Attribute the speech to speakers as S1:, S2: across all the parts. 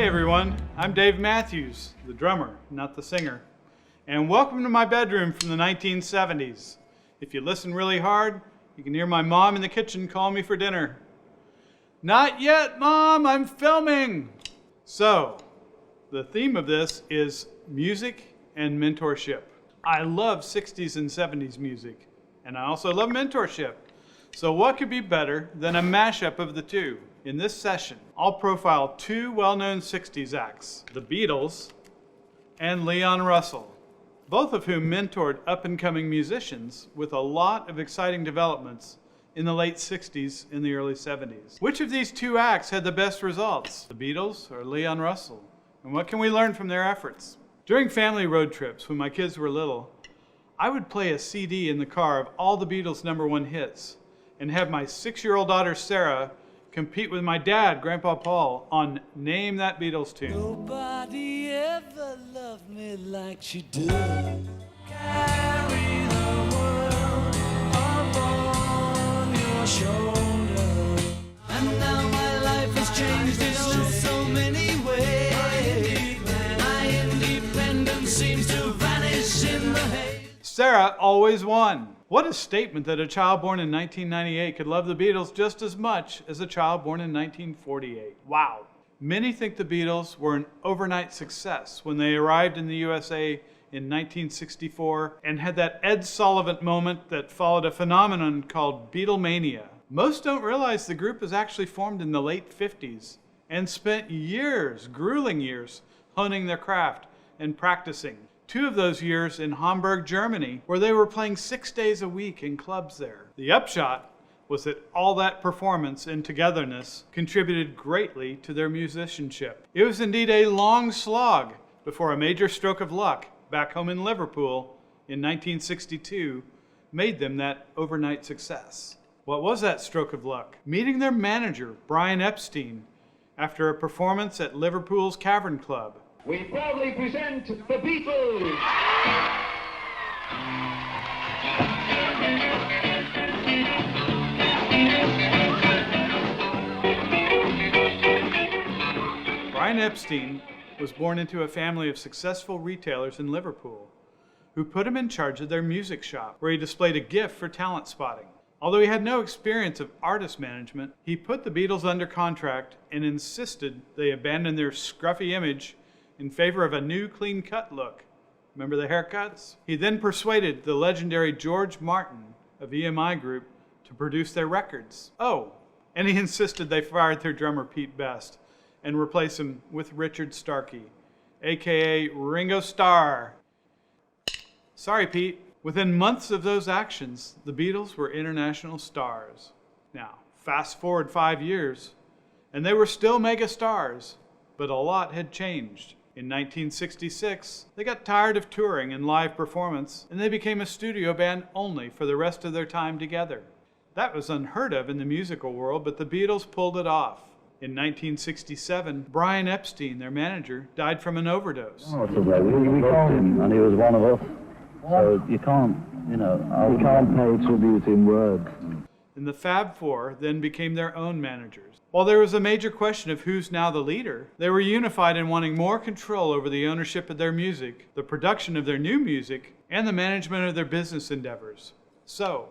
S1: Hey everyone, I'm Dave Matthews, the drummer, not the singer. And welcome to my bedroom from the 1970s. If you listen really hard, you can hear my mom in the kitchen calling me for dinner. Not yet, Mom, I'm filming! So, the theme of this is music and mentorship. I love 60s and 70s music, and I also love mentorship. So what could be better than a mashup of the two? In this session, I'll profile two well-known 60s acts, the Beatles and Leon Russell, both of whom mentored up-and-coming musicians with a lot of exciting developments in the late 60s and the early 70s. Which of these two acts had the best results, the Beatles or Leon Russell? And what can we learn from their efforts? During family road trips, when my kids were little, I would play a CD in the car of all the Beatles' #1 hits and have my 6-year-old daughter Sarah compete with my dad, Grandpa Paul, on Name That Beatles Tune.
S2: Nobody ever loved me like she did. Carry the world upon your shoulder. And now my life has changed in so many ways. My independence seems to vanish in the haze.
S1: Sarah always won. What a statement that a child born in 1998 could love the Beatles just as much as a child born in 1948. Wow. Many think the Beatles were an overnight success when they arrived in the USA in 1964 and had that Ed Sullivan moment that followed a phenomenon called Beatlemania. Most don't realize the group was actually formed in the late 50s and spent years, grueling years, honing their craft and practicing. 2 of those years in Hamburg, Germany, where they were playing 6 days a week in clubs there. The upshot was that all that performance and togetherness contributed greatly to their musicianship. It was indeed a long slog before a major stroke of luck back home in Liverpool in 1962 made them that overnight success. What was that stroke of luck? Meeting their manager, Brian Epstein, after a performance at Liverpool's Cavern Club.
S3: We proudly present the Beatles!
S1: Brian Epstein was born into a family of successful retailers in Liverpool who put him in charge of their music shop, where he displayed a gift for talent spotting. Although he had no experience of artist management, he put the Beatles under contract and insisted they abandon their scruffy image in favor of a new clean-cut look. Remember the haircuts? He then persuaded the legendary George Martin of EMI Group to produce their records. Oh, and he insisted they fired their drummer Pete Best and replace him with Richard Starkey, aka Ringo Starr. Sorry, Pete. Within months of those actions, the Beatles were international stars. Now, fast forward 5 years, and they were still mega stars, but a lot had changed. In 1966, they got tired of touring and live performance, and they became a studio band only for the rest of their time together. That was unheard of in the musical world, but the Beatles pulled it off. In 1967, Brian Epstein, their manager, died from an overdose.
S4: Oh, it's a way. We called him, and he was one of us. So you can't, you can't pay tribute in words.
S1: And the Fab Four then became their own managers. While there was a major question of who's now the leader, they were unified in wanting more control over the ownership of their music, the production of their new music, and the management of their business endeavors. So,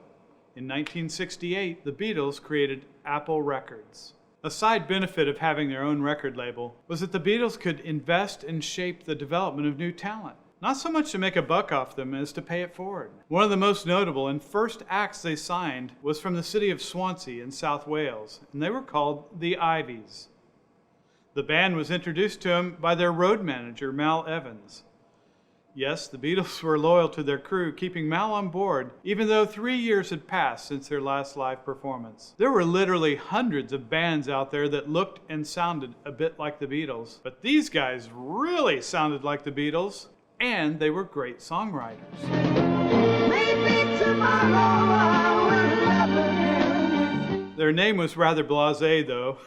S1: in 1968, the Beatles created Apple Records. A side benefit of having their own record label was that the Beatles could invest and shape the development of new talent. Not so much to make a buck off them as to pay it forward. One of the most notable and first acts they signed was from the city of Swansea in South Wales, and they were called the Ivies. The band was introduced to them by their road manager, Mal Evans. Yes, the Beatles were loyal to their crew, keeping Mal on board, even though 3 years had passed since their last live performance. There were literally hundreds of bands out there that looked and sounded a bit like the Beatles, but these guys really sounded like the Beatles. And they were great songwriters. Maybe tomorrow I will love you. Their name was rather blasé, though.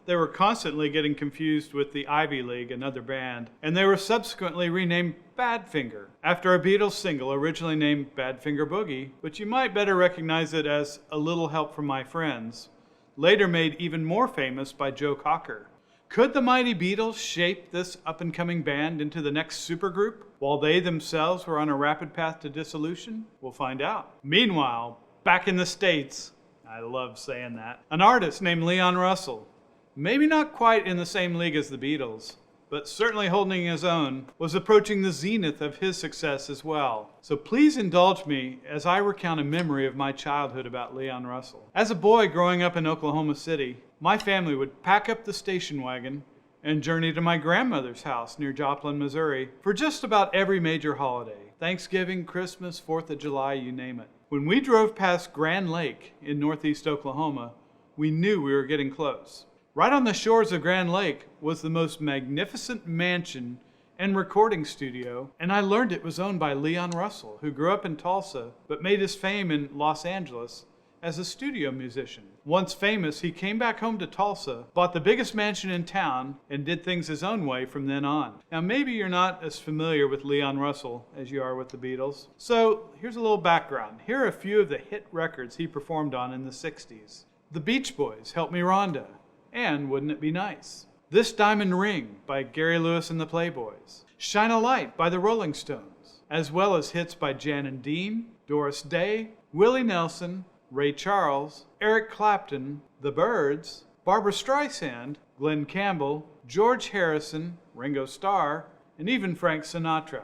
S1: They were constantly getting confused with the Ivy League, another band, and they were subsequently renamed Badfinger, after a Beatles single originally named Badfinger Boogie, but you might better recognize it as A Little Help from My Friends, later made even more famous by Joe Cocker. Could the mighty Beatles shape this up-and-coming band into the next supergroup, while they themselves were on a rapid path to dissolution? We'll find out. Meanwhile, back in the States, I love saying that, an artist named Leon Russell, maybe not quite in the same league as the Beatles, but certainly holding his own, was approaching the zenith of his success as well. So please indulge me as I recount a memory of my childhood about Leon Russell. As a boy growing up in Oklahoma City, my family would pack up the station wagon and journey to my grandmother's house near Joplin, Missouri for just about every major holiday. Thanksgiving, Christmas, 4th of July, you name it. When we drove past Grand Lake in northeast Oklahoma, we knew we were getting close. Right on the shores of Grand Lake was the most magnificent mansion and recording studio, and I learned it was owned by Leon Russell, who grew up in Tulsa but made his fame in Los Angeles as a studio musician. Once famous, he came back home to Tulsa, bought the biggest mansion in town, and did things his own way from then on. Now, maybe you're not as familiar with Leon Russell as you are with the Beatles. So here's a little background. Here are a few of the hit records he performed on in the 60s. The Beach Boys, Help Me Rhonda, and Wouldn't It Be Nice? This Diamond Ring by Gary Lewis and the Playboys. Shine a Light by the Rolling Stones, as well as hits by Jan and Dean, Doris Day, Willie Nelson, Ray Charles, Eric Clapton, The Byrds, Barbra Streisand, Glenn Campbell, George Harrison, Ringo Starr, and even Frank Sinatra.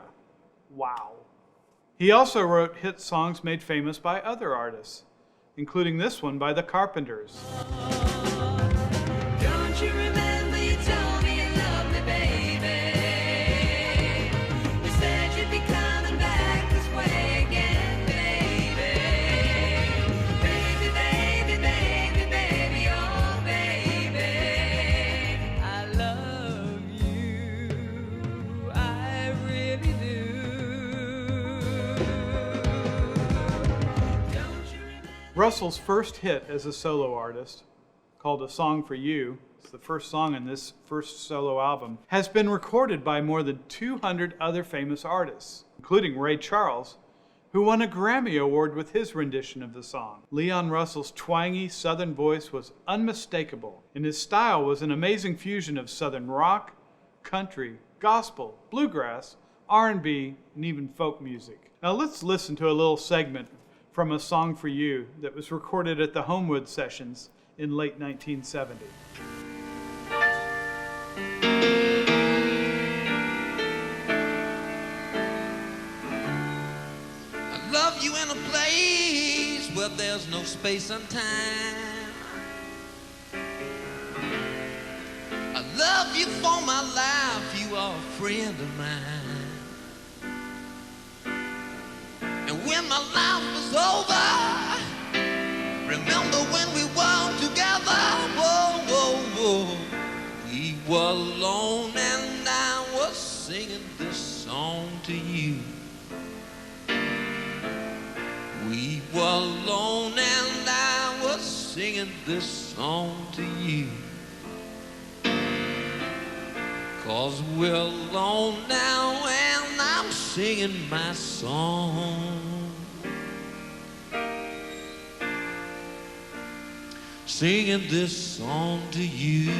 S1: Wow. He also wrote hit songs made famous by other artists, including this one by the Carpenters.
S2: Don't you remember you told me you loved me, baby? You said you'd be coming back this way again, baby. Baby, baby, baby, baby, oh baby. I love you, I really do. Don't you remember?
S1: Russell's first hit as a solo artist, called A Song for You, it's the first song in this first solo album, has been recorded by more than 200 other famous artists, including Ray Charles, who won a Grammy Award with his rendition of the song. Leon Russell's twangy Southern voice was unmistakable, and his style was an amazing fusion of Southern rock, country, gospel, bluegrass, R&B, and even folk music. Now let's listen to a little segment from A Song for You that was recorded at the Homewood Sessions in late 1970.
S5: I love you in a place where there's no space and time. I love you for my life, you are a friend of mine. And when my life is over, remember when we were together, whoa, whoa, whoa. We were alone and I was singing this song to you. We were alone and I was singing this song to you. 'Cause we're alone now and I'm singing my song. Singing this song to you.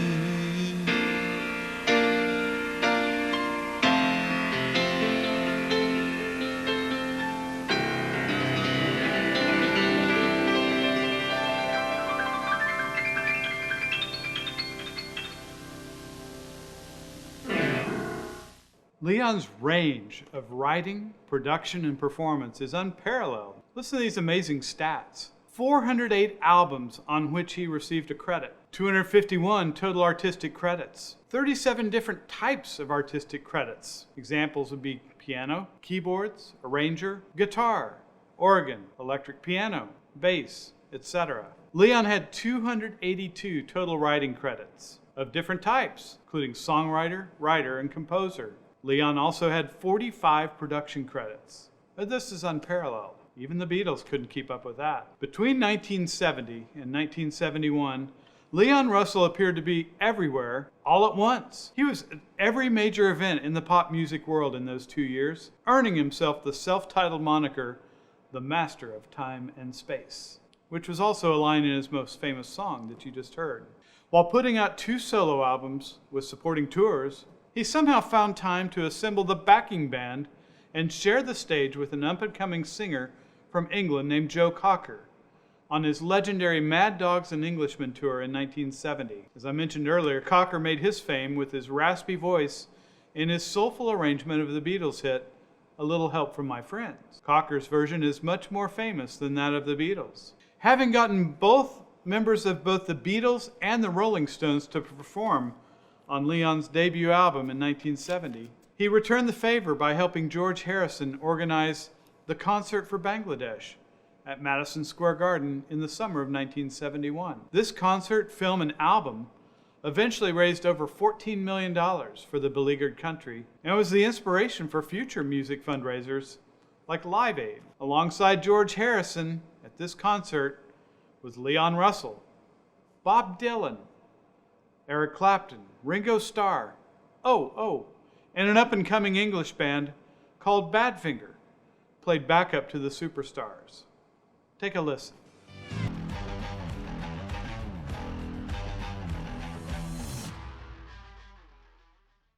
S1: Leon's range of writing, production, and performance is unparalleled. Listen to these amazing stats. 408 albums on which he received a credit, 251 total artistic credits, 37 different types of artistic credits. Examples would be piano, keyboards, arranger, guitar, organ, electric piano, bass, etc. Leon had 282 total writing credits of different types, including songwriter, writer, and composer. Leon also had 45 production credits. This is unparalleled. Even the Beatles couldn't keep up with that. Between 1970 and 1971, Leon Russell appeared to be everywhere all at once. He was at every major event in the pop music world in those 2 years, earning himself the self-titled moniker, the Master of Time and Space, which was also a line in his most famous song that you just heard. While putting out 2 solo albums with supporting tours, he somehow found time to assemble the backing band and share the stage with an up-and-coming singer from England named Joe Cocker on his legendary Mad Dogs and Englishmen tour in 1970. As I mentioned earlier, Cocker made his fame with his raspy voice in his soulful arrangement of the Beatles hit, A Little Help from My Friends. Cocker's version is much more famous than that of the Beatles. Having gotten both members of both the Beatles and the Rolling Stones to perform on Leon's debut album in 1970, he returned the favor by helping George Harrison organize the Concert for Bangladesh at Madison Square Garden in the summer of 1971. This concert, film, and album eventually raised over $14 million for the beleaguered country and was the inspiration for future music fundraisers like Live Aid. Alongside George Harrison at this concert was Leon Russell, Bob Dylan, Eric Clapton, Ringo Starr, and an up-and-coming English band called Badfinger, played backup to the Superstars. Take a listen.